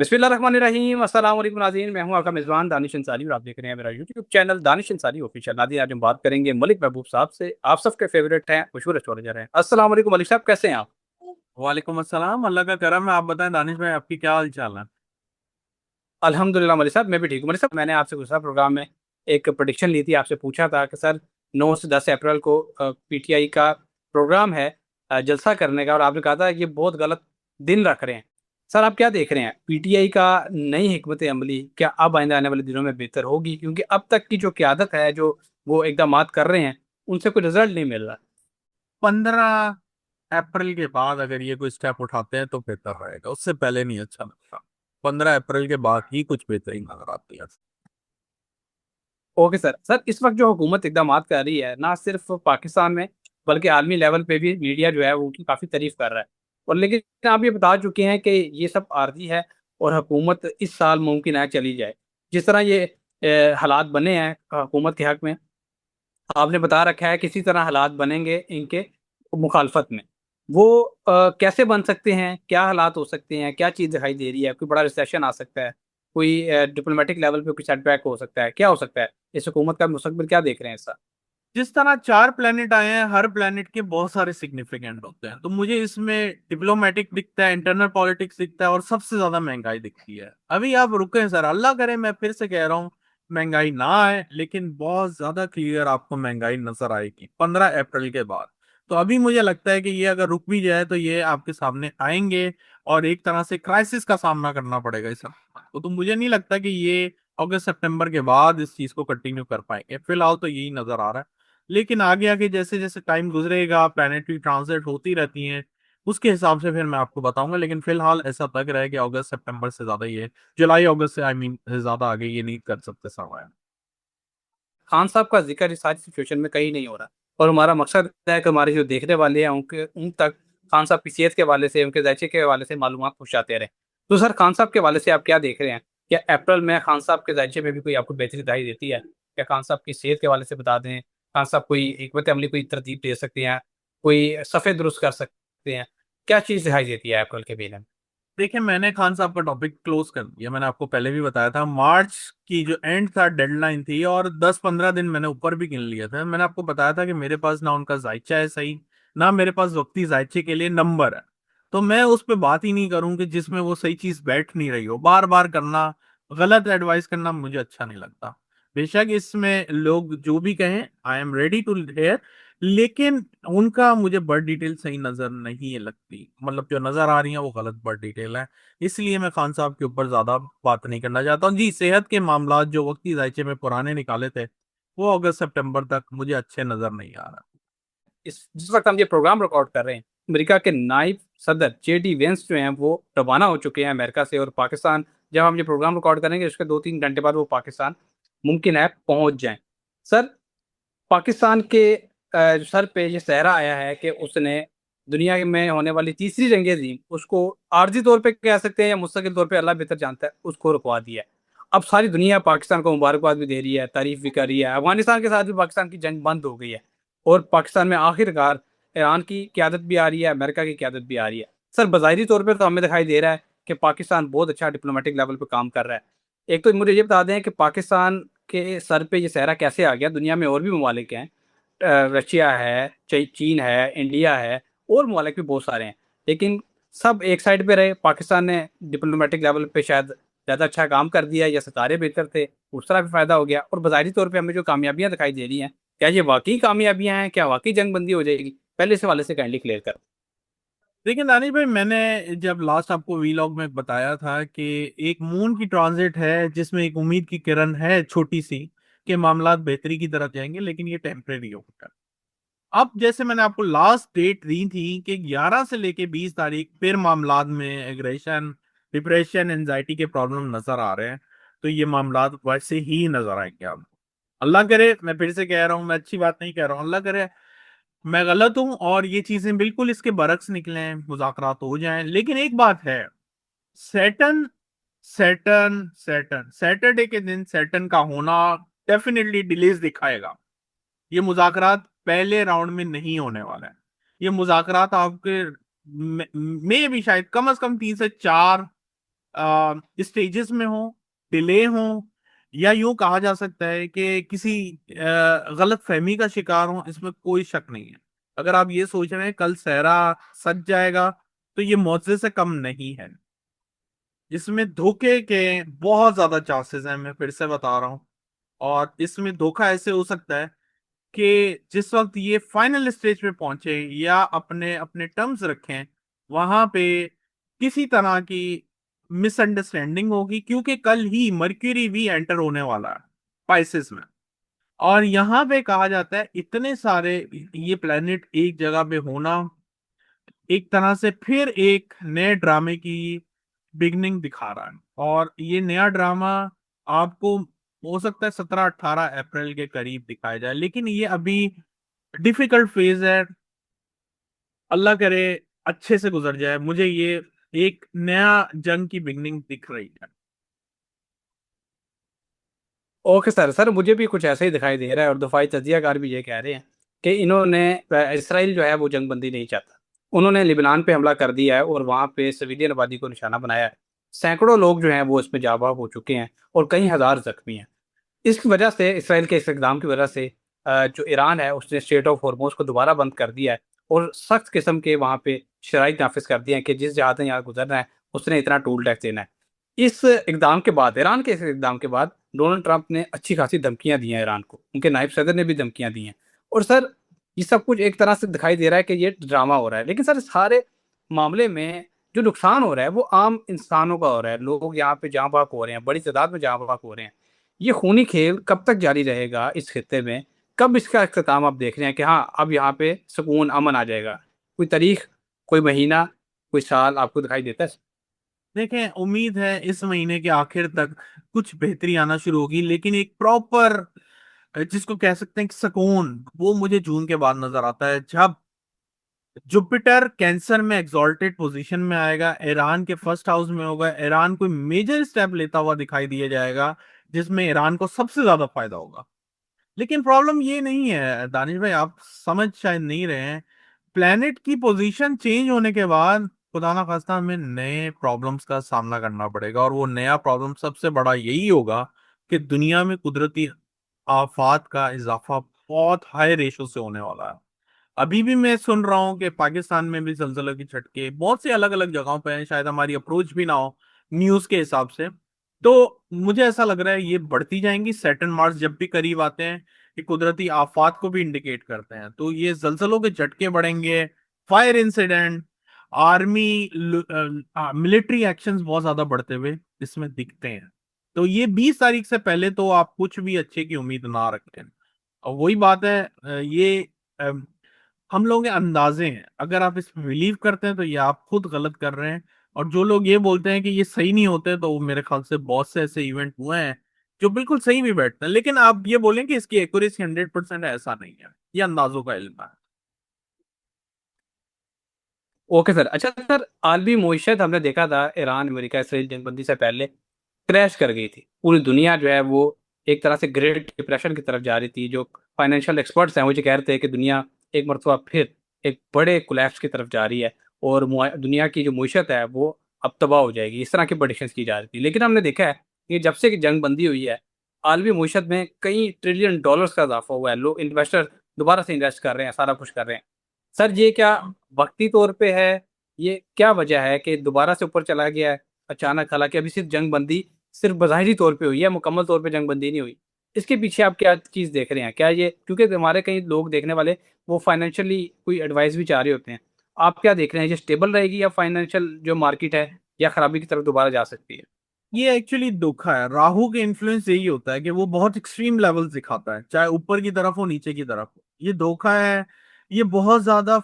बिस्मिल्लाहिर्रहमानिर्रहीम अस्सलाम वालेकुम नाज़रीन, मैं हूं आपका मेज़बान दानिश अंसारी और आप देख रहे हैं मेरा YouTube channel Danish Ansari official. नाज़रीन, आज हम बात करेंगे मलिक महबूब साहब से। आप सबके फेवरेट हैं, मशहूर एस्ट्रोलॉजर हैं। अस्सलाम वालेकुम मलिक साहब, कैसे हैं आप? वालेकुम अस्सलाम। अल्लाह का करम है। आप बताएं दानिश भाई, आपकी क्या हाल चाल है? अल्हम्दुलिल्लाह मलिक साहब, मैं भी ठीक हूँ। मलिक साहब, मैंने आपसे गुज़रा प्रोग्राम में एक प्रेडिक्शन ली थी, आपसे पूछा था कि सर 9 से 10 अप्रैल को पीटीआई का प्रोग्राम है जलसा करने का, और आपने कहा था ये बहुत गलत दिन रख रहे हैं। सर, आप क्या देख रहे हैं? पीटीआई का नई हिकमत अमली क्या अब आइंदा आने वाले दिनों में बेहतर होगी? क्योंकि अब तक की जो क़यादत है, जो वो इक़दामात कर रहे हैं, उनसे कोई रिज़ल्ट नहीं मिल रहा। 15 अप्रैल के बाद अगर ये कोई स्टेप उठाते हैं तो बेहतर रहेगा, उससे पहले नहीं अच्छा लगता। 15 अप्रैल के बाद ही कुछ बेहतरी नजर आती है। Okay sir. सर, इस वक्त जो हुकूमत इकदामात कर रही है, ना सिर्फ पाकिस्तान में बल्कि आलमी लेवल पे भी मीडिया जो है वो उनकी काफ़ी तारीफ कर रहा है। और लेकिन आप ये बता चुके हैं कि ये सब आर्जी है और हुकूमत इस साल मुमकिन है चली जाए। जिस तरह ये हालात बने हैं हुकूमत के हक में, आपने बता रखा है किसी तरह हालात बनेंगे इनके मुखालफत में। वो कैसे बन सकते हैं? क्या हालात हो सकते हैं? क्या चीज़ दिखाई दे रही है? कोई बड़ा रिसेशन आ सकता है? कोई डिप्लोमेटिक लेवल पे कोई सेटबैक हो सकता है? क्या हो सकता है? इस हुकूमत का मुस्तकबिल क्या देख रहे हैं इसका? जिस तरह 4 प्लेनेट आए हैं, हर प्लेनेट के बहुत सारे सिग्निफिकेंट होते हैं, तो मुझे इसमें डिप्लोमेटिक दिखता है, इंटरनल पॉलिटिक्स दिखता है और सबसे ज्यादा महंगाई दिखती है। अभी आप रुके सर, अल्लाह करे, मैं फिर से कह रहा हूँ, महंगाई ना आए, लेकिन बहुत ज्यादा क्लियर आपको महंगाई नजर आएगी 15 अप्रैल के बाद। तो अभी मुझे लगता है कि ये अगर रुक भी जाए तो ये आपके सामने आएंगे और एक तरह से क्राइसिस का सामना करना पड़ेगा इस तो मुझे नहीं लगता कि ये अगस्त सितंबर के बाद इस चीज को कंटिन्यू कर पाएंगे। फिलहाल तो यही नजर आ रहा है, लेकिन आगे आगे जैसे जैसे टाइम गुजरेगा, प्लानिटरी ट्रांजिट होती रहती हैं, उसके हिसाब से फिर मैं आपको बताऊंगा। लेकिन फिलहाल ऐसा लग रहा है कि अगस्त सितंबर से ज्यादा ये, जुलाई अगस्त से, आई मीन, से ज्यादा आगे ये नहीं कर सकते समय। खान साहब का जिक्र इस सारी सिचुएशन में कहीं नहीं हो रहा, और हमारा मकसद है कि हमारे जो देखने वाले हैं उनके उन तक खान साहब की सेहत के हवाले से, उनके जायचे के हवाले से मालूमात पहुंचाते रहें। तो सर, खान साहब के हवाले से आप क्या देख रहे हैं? क्या अप्रैल में खान साहब के जायचे में भी कोई आपको बेहतरी दिखाई देती है? क्या खान साहब की सेहत के हवाले से बता दें, खान साहब कोई हिकमत अमली, कोई तरतीब दे सकते हैं, कोई सफ़े दुरुस्त कर सकते हैं? क्या चीज़ दिखाई देती है अप्रैल के महीने में? देखिए, मैंने खान साहब का टॉपिक क्लोज कर दिया। मैंने आपको पहले भी बताया था, मार्च की जो एंड था, डेडलाइन थी, और 10-15 दिन मैंने ऊपर भी गिन लिया था। मैंने आपको बताया था कि मेरे पास ना उनका जायचा है सही, ना मेरे पास वक्ती जायचे के लिए नंबर है। तो मैं उस पर बात ही नहीं करूं कि जिसमें वो सही चीज बैठ नहीं रही हो। बार बार करना, गलत एडवाइस करना मुझे अच्छा नहीं लगता। बेशक इसमें लोग जो भी कहें, I am ready to hear, लेकिन उनका मुझे बर्ड डिटेल सही नजर नहीं लगती। मतलब जो नजर आ रही है वो गलत बर्ड डिटेल है। इसलिए मैं खान साहब के ऊपर ज्यादा बात नहीं करना चाहता हूँ जी। सेहत के मामला जो वक्ती जायचे में पुराने निकाले थे, वो अगस्त सितंबर तक मुझे अच्छे नजर नहीं आ रहा। इस जिस वक्त हम ये प्रोग्राम रिकॉर्ड कर रहे हैं, अमेरिका के नायब सदर जेडी वेंस जो हैं वो रवाना हो चुके हैं अमेरिका से, और पाकिस्तान, जब हम ये प्रोग्राम रिकॉर्ड करेंगे उसके 2-3 घंटे बाद वो पाकिस्तान मुमकिन है पहुंच जाएं। सर, पाकिस्तान के सर पे ये सहरा आया है कि उसने दुनिया में होने वाली तीसरी जंग अज़ीम, उसको आर्जी तौर पे कह सकते हैं या मुस्तकिल तौर पे, अल्लाह बेहतर जानता है, उसको रुकवा दिया है। अब सारी दुनिया पाकिस्तान को मुबारकबाद भी दे रही है, तारीफ भी कर रही है। अफगानिस्तान के साथ भी पाकिस्तान की जंग बंद हो गई है, और पाकिस्तान में आखिरकार ईरान की क्यादत भी आ रही है, अमेरिका की क्यादत भी आ रही है। सर, बज़ाहिरी तौर पे तो हमें दिखाई दे रहा है कि पाकिस्तान बहुत अच्छा डिप्लोमेटिक लेवल पे काम कर रहा है। एक तो मुझे ये बता दें कि पाकिस्तान के सर पे ये सहरा कैसे आ गया? दुनिया में और भी ममालिक हैं, रशिया है, चीन है, इंडिया है, और ममालिक भी बहुत सारे हैं, लेकिन सब एक साइड पे रहे। पाकिस्तान ने डिप्लोमेटिक लेवल पे शायद ज़्यादा अच्छा काम कर दिया, या सितारे बेहतर थे, उस तरह भी फ़ायदा हो गया। और बज़ाहिरी तौर पे हमें जो कामयाबियाँ दिखाई दे रही हैं, क्या ये वाक़ई कामयाबियाँ हैं? क्या वाक़ई जंग बंदी हो जाएगी? पहले इस हवाले से काइंडली क्लियर करें। देखिए दानिश भाई, मैंने जब लास्ट आपको वीलॉग में बताया था कि एक मून की ट्रांजिट है जिसमें एक उम्मीद की किरण है छोटी सी, कि मामला बेहतरी की तरफ जाएंगे, लेकिन ये टेम्परेरी होगा। अब जैसे मैंने आपको लास्ट डेट दी थी कि 11 से लेके 20 तारीख फिर मामलात में एग्रेशन, डिप्रेशन, एंजाइटी के प्रॉब्लम नजर आ रहे हैं। तो ये मामलात वैसे ही नजर आएंगे। अब अल्लाह करे, मैं फिर से कह रहा हूँ, मैं अच्छी बात नहीं कह रहा हूँ, अल्लाह करे मैं गलत हूं और ये चीजें बिल्कुल इसके बरक्स निकले, मुज़ाकरात हो जाएं। लेकिन एक बात है, सैटर्न सैटर्न सैटर्न सैटरडे के दिन सैटर्न का होना डेफिनेटली डिलेज दिखाएगा। ये मुज़ाकरात पहले राउंड में नहीं होने वाला है। ये मुज़ाकरात आपके में भी शायद कम से कम 3 से 4 स्टेजेस में हो, डिले हो, या यूं कहा जा सकता है कि किसी गलत फहमी का शिकार हो, इसमें कोई शक नहीं है। अगर आप ये सोच रहे हैं कल सहरा सज जाएगा, तो ये मुआवजे से कम नहीं है। इसमें धोखे के बहुत ज्यादा चांसेस हैं, मैं फिर से बता रहा हूँ। और इसमें धोखा ऐसे हो सकता है कि जिस वक्त ये फाइनल स्टेज पे पहुंचे या अपने अपने टर्म्स रखें, वहां पे किसी तरह की मिसअंडरस्टैंडिंग होगी, क्योंकि कल ही मर्क्यूरी भी एंटर होने वाला है पाइसेस में। और यहाँ पे कहा जाता है इतने सारे ये प्लेनेट एक जगह पे होना एक तरह से फिर एक नए ड्रामे की बिगनिंग दिखा रहा है। और ये नया ड्रामा आपको हो सकता है 17-18 अप्रैल के करीब दिखाया जाए, लेकिन ये अभी डिफिकल्ट फेज है। अल्लाह करे अच्छे से गुजर जाए। मुझे ये एक नया जंग की बिगनिंग दिख रही है। ओके सर, सर मुझे भी कुछ ऐसा ही दिखाई दे रहा है और दफाई तजियाकार भी ये कह रहे हैं कि इन्होंने इसराइल जो है वो जंग बंदी नहीं चाहता। उन्होंने लिबनान पे हमला कर दिया है और वहाँ पे सिविलियन आबादी को निशाना बनाया है। सैकड़ों लोग जो हैं वो इसमें जाँ बाग हो चुके हैं और कई हज़ार जख्मी हैं। इस वजह से इसराइल के इस इकदाम की वजह से जो ईरान है उसने स्टेट ऑफ हॉर्मोज को दोबारा बंद कर दिया है और सख्त किस्म के वहाँ पे शराइत नाफिज कर दिए हैं कि जिस जहाज़ ने यहाँ गुजरना है उसने इतना टोल टैक्स देना है। इस इकदाम के बाद, ईरान के इस इकदाम के बाद डोनाल्ड ट्रंप ने अच्छी खासी धमकियाँ दी हैं ईरान को, उनके नायब सदर ने भी धमकियाँ दी हैं। और सर ये सब कुछ एक तरह से दिखाई दे रहा है कि ये ड्रामा हो रहा है, लेकिन सर इस सारे मामले में जो नुकसान हो रहा है वो आम इंसानों का हो रहा है। लोग यहाँ पे जाँ बाक हो रहे हैं, बड़ी तादाद में जाँ बाक हो रहे हैं। ये खूनी खेल कब तक जारी रहेगा इस खित्ते में? कब इसका इख्तिताम आप देख रहे हैं कि हाँ, अब यहाँ पे सुकून, अमन आ जाएगा? कोई तारीख, कोई महीना, कोई साल आपको दिखाई देता है? देखें, उम्मीद है इस महीने के आखिर तक कुछ बेहतरी आना शुरू होगी, लेकिन एक प्रॉपर जिसको कह सकते हैं कि सुकून, वो मुझे जून के बाद नजर आता है, जब जुपिटर कैंसर में एग्जॉल्टेड पोजीशन में आएगा, ईरान के फर्स्ट हाउस में होगा, ईरान कोई मेजर स्टेप लेता हुआ दिखाई दिया जाएगा जिसमें ईरान को सबसे ज्यादा फायदा होगा। लेकिन प्रॉब्लम ये नहीं है दानिश भाई, आप समझ शायद नहीं रहे हैं। प्लेनेट की पोजीशन चेंज होने के बाद खुदा ना खास्ता हमें नए प्रॉब्लम्स का सामना करना पड़ेगा, और वो नया प्रॉब्लम सबसे बड़ा यही होगा कि दुनिया में कुदरती आफात का इजाफा बहुत हाई रेशो से होने वाला है। अभी भी मैं सुन रहा हूँ कि पाकिस्तान में भी जलजले के झटके बहुत सी अलग अलग जगहों पे हैं, शायद हमारी अप्रोच भी ना हो न्यूज के हिसाब से। तो मुझे ऐसा लग रहा है ये बढ़ती जाएंगी। सैटर्न मार्स जब भी करीब आते हैं, ये कुदरती आफात को भी इंडिकेट करते हैं, तो ये जलजलों के झटके बढ़ेंगे, fire incident, army military actions बहुत ज्यादा बढ़ते हुए इसमें दिखते हैं। तो ये 20 तारीख से पहले तो आप कुछ भी अच्छे की उम्मीद ना रखें। और वही बात है, ये हम लोग के अंदाजे हैं। अगर आप इस पे बिलीव करते हैं तो ये आप खुद गलत कर रहे हैं। और जो लोग ये बोलते हैं कि ये सही नहीं होते, तो वो मेरे ख्याल से बहुत से ऐसे इवेंट हुए हैं जो बिल्कुल सही भी बैठते हैं। लेकिन आप ये बोलें कि इसकी एक्यूरेसी 100% है, ऐसा नहीं है। ये अंदाजों का इल्म है। Okay sir. अच्छा सर, आलमी मईशत हमने देखा था ईरान, अमेरिका, इसराइल जंगबंदी से पहले क्रैश कर गई थी। पूरी दुनिया जो है वो एक तरह से ग्रेट डिप्रेशन की तरफ जा रही थी। जो फाइनेंशियल एक्सपर्ट्स हैं वो ये कह रहे थे कि दुनिया एक मरतबा फिर एक बड़े कोलैप्स की तरफ जा रही है और दुनिया की जो मईशत है वो अब तबाह हो जाएगी। इस तरह की प्रेडिक्शंस की जा रही थी। लेकिन हमने देखा है कि जब से कि जंग बंदी हुई है, आलमी मईशत में कई ट्रिलियन डॉलर्स का इजाफा हुआ है। लोग, इन्वेस्टर दोबारा से इन्वेस्ट कर रहे हैं, सारा कुछ कर रहे हैं। सर ये क्या वक्ती तौर पे है? ये क्या वजह है कि दोबारा से ऊपर चला गया है अचानक? हालांकि अभी सिर्फ जंग बंदी सिर्फ बज़ाहिरी तौर पे हुई है, मुकम्मल तौर पे जंग बंदी नहीं हुई। इसके पीछे आप क्या चीज़ देख रहे हैं? क्या ये, क्योंकि हमारे कई लोग देखने वाले वो फाइनेंशियली कोई एडवाइस भी चाह रहे होते हैं। आप क्या देख रहे हैं, ये स्टेबल रहेगी या फाइनेंशियल जो मार्केट है या खराबी की तरफ दोबारा जा सकती है? ये एक्चुअली धोखा है। राहु के इन्फ्लुएंस यही होता है कि वो बहुत एक्सट्रीम लेवल्स दिखाता है, चाहे ऊपर की तरफ हो नीचे की तरफ हो। ये धोखा है। ये बहुत ज्यादा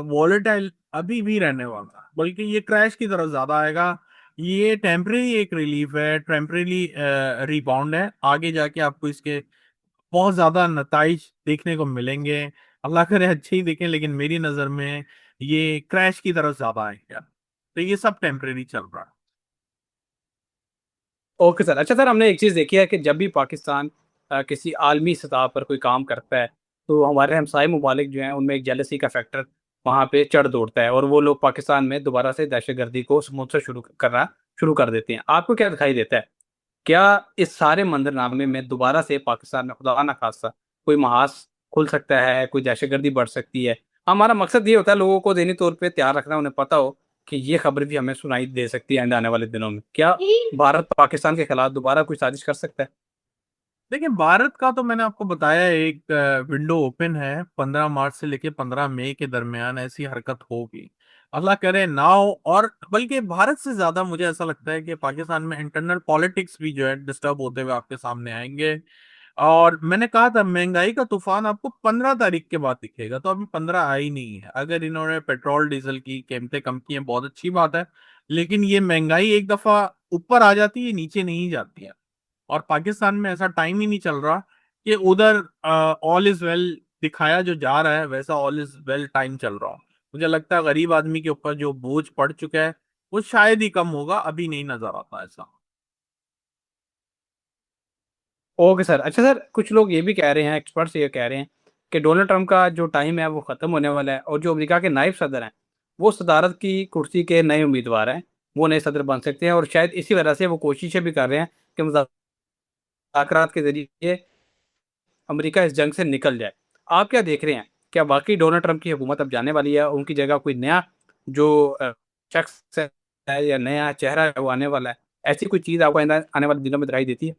वॉलेटाइल अभी भी रहने वाला है, बल्कि ये क्रैश की तरफ ज्यादा आएगा। ये टेम्परेरी एक रिलीफ है, टेम्परेरी रिबाउंड है। आगे जाके आपको इसके बहुत ज्यादा नताइज देखने को मिलेंगे। अल्लाह करे अच्छे ही देखें, लेकिन मेरी नजर में ये क्रैश की तरफ ज्यादा आएगा। तो ये सब टेम्परेरी चल रहा है। Okay sir. अच्छा सर, हमने एक चीज़ देखी है कि जब भी पाकिस्तान किसी आलमी सतह पर कोई काम करता है तो हमारे हमसाए ममालिक जो हैं उनमें एक जेलसी का फैक्टर वहाँ पे चढ़ दौड़ता है और वो लोग पाकिस्तान में दोबारा से दहशतगर्दी को स्पॉन्सर शुरू करना शुरू कर देते हैं। आपको क्या दिखाई देता है? क्या इस सारे मंजरनामे में दोबारा से पाकिस्तान में खुदा ना खास्ता कोई महाज खुल सकता है, कोई दहशतगर्दी बढ़ सकती है? हमारा मकसद ये होता है लोगों को ज़हनी तौर पे तैयार रखना, उन्हें पता हो कि ये खबर भी हमें सुनाई दे सकती है आइंदा आने वाले दिनों में। क्या भारत पाकिस्तान के खिलाफ दोबारा कोई साजिश कर सकता है? देखिए, भारत का तो मैंने आपको बताया, एक विंडो ओपन है, 15 मार्च से लेके 15 मई के दरमियान ऐसी हरकत होगी। अल्लाह करे ना हो। और बल्कि भारत से ज्यादा मुझे ऐसा लगता है कि पाकिस्तान में इंटरनल पॉलिटिक्स भी जो है डिस्टर्ब होते हुए आपके सामने आएंगे। और मैंने कहा था महंगाई का तूफान आपको 15 तारीख के बाद दिखेगा, तो अभी 15 आई नहीं है। अगर इन्होंने पेट्रोल डीजल की कीमतें कम की हैं, बहुत अच्छी बात है। लेकिन ये महंगाई एक दफा ऊपर आ जाती है, नीचे नहीं जाती है। और पाकिस्तान में ऐसा टाइम ही नहीं चल रहा कि उधर ऑल इज वेल दिखाया जो जा रहा है, वैसा ऑल इज वेल टाइम चल रहा हो। मुझे लगता है गरीब आदमी के ऊपर जो बोझ पड़ चुका है वो शायद ही कम होगा, अभी नहीं नजर आता ऐसा। Okay sir. अच्छा सर, कुछ लोग ये भी कह रहे हैं, एक्सपर्ट्स ये कह रहे हैं कि डोनाल्ड ट्रंप का जो टाइम है वो ख़त्म होने वाला है और जो अमेरिका के नायब सदर हैं वो सदारत की कुर्सी के नए उम्मीदवार हैं, वो नए सदर बन सकते हैं। और शायद इसी वजह से वो कोशिशें भी कर रहे हैं कि मुज़ाकरात के जरिए अमेरिका इस जंग से निकल जाए। आप क्या देख रहे हैं? क्या वाकई डोनाल्ड ट्रंप की हुकूमत अब जाने वाली है, उनकी जगह कोई नया जो शख्स है या नया चेहरा है वो आने वाला है? ऐसी कोई चीज़ आपको आने वाले दिनों में दिखाई देती है?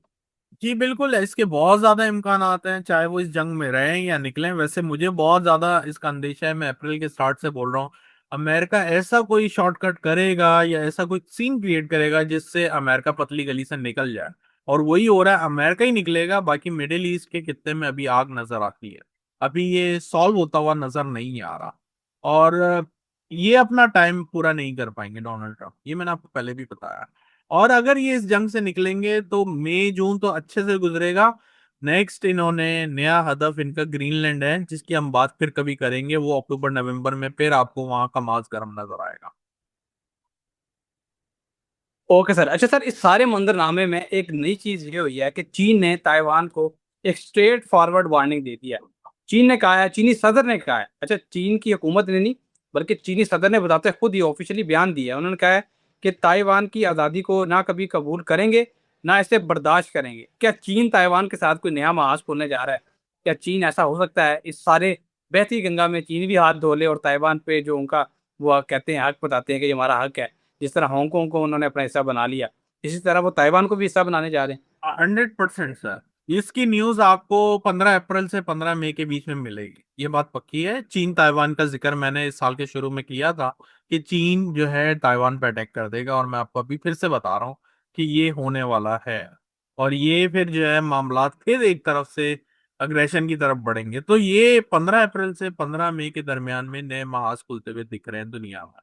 जी बिल्कुल, इसके बहुत ज्यादा इम्कान आते हैं, चाहे वो इस जंग में रहें या निकलें। वैसे मुझे बहुत ज्यादा इसका अंदेशा है, मैं अप्रैल के स्टार्ट से बोल रहा हूँ। अमेरिका ऐसा कोई शॉर्टकट करेगा या ऐसा कोई सीन क्रिएट करेगा जिससे अमेरिका पतली गली से निकल जाए। और वही हो रहा है, अमेरिका ही निकलेगा, बाकी मिडिल ईस्ट के कित्ते में अभी आग नजर आती है। अभी ये सॉल्व होता हुआ नजर नहीं आ रहा। और ये अपना टाइम पूरा नहीं कर पाएंगे डोनाल्ड ट्रंप, ये मैंने आपको पहले भी बताया। और अगर ये इस जंग से निकलेंगे तो मई जून तो अच्छे से गुजरेगा। नेक्स्ट इन्होंने नया हदफ इनका ग्रीनलैंड है, जिसकी हम बात फिर कभी करेंगे, वो अक्टूबर नवंबर में फिर आपको वहां का मास गर्म नजर आएगा। Okay sir. अच्छा सर, इस सारे मंजरनामे में एक नई चीज ये हुई है कि चीन ने ताइवान को एक स्ट्रेट फॉरवर्ड वार्निंग दे दिया है। चीन ने कहा है, चीनी सदर ने कहा है, अच्छा चीन की हुकूमत ने नहीं बल्कि चीनी सदर ने बताते खुद ही ऑफिशियली बयान दिया है। उन्होंने कहा है कि ताइवान की आज़ादी को ना कभी कबूल करेंगे ना इसे बर्दाश्त करेंगे। क्या चीन ताइवान के साथ कोई नया महाज खोलने जा रहा है? क्या चीन ऐसा हो सकता है इस सारे बहती गंगा में चीन भी हाथ धो ले और ताइवान पे जो उनका वो कहते हैं हक बताते हैं कि ये हमारा हक है, जिस तरह हांगकांग को उन्होंने अपना हिस्सा बना लिया, इसी तरह वो ताइवान को भी हिस्सा बनाने जा रहे हैं? 100% सर। इसकी न्यूज आपको 15 अप्रैल से 15 मई के बीच में मिलेगी, ये बात पक्की है। चीन ताइवान का जिक्र मैंने इस साल के शुरू में किया था कि चीन जो है ताइवान पे अटैक कर देगा, और मैं आपको अभी फिर से बता रहा हूँ कि ये होने वाला है। और ये फिर जो है मामला फिर एक तरफ से अग्रेशन की तरफ बढ़ेंगे। तो ये 15 अप्रैल से 15 मई के दरमियान में नए महाज खुलते हुए दिख रहे हैं दुनिया में।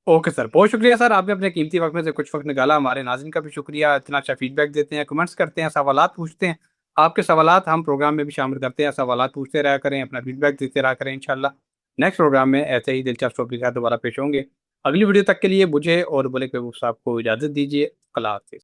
ओके सर, बहुत शुक्रिया सर, आपने अपने कीमती वक्त में से कुछ वक्त निकाला। हमारे नाज़रीन का भी शुक्रिया, इतना अच्छा फीडबैक देते हैं, कमेंट्स करते हैं, सवालात पूछते हैं। आपके सवालात हम प्रोग्राम में भी शामिल करते हैं। सवालात पूछते रहा करें, अपना फीडबैक देते रहा करें। इंशाल्लाह नेक्स्ट प्रोग्राम में ऐसे ही दिलचस्प टॉपिक के साथ दोबारा पेश होंगे। अगली वीडियो तक के लिए मुझे और बुलेक महबूब साहब को इजाज़त दीजिए। अल्लाह हाफिज़।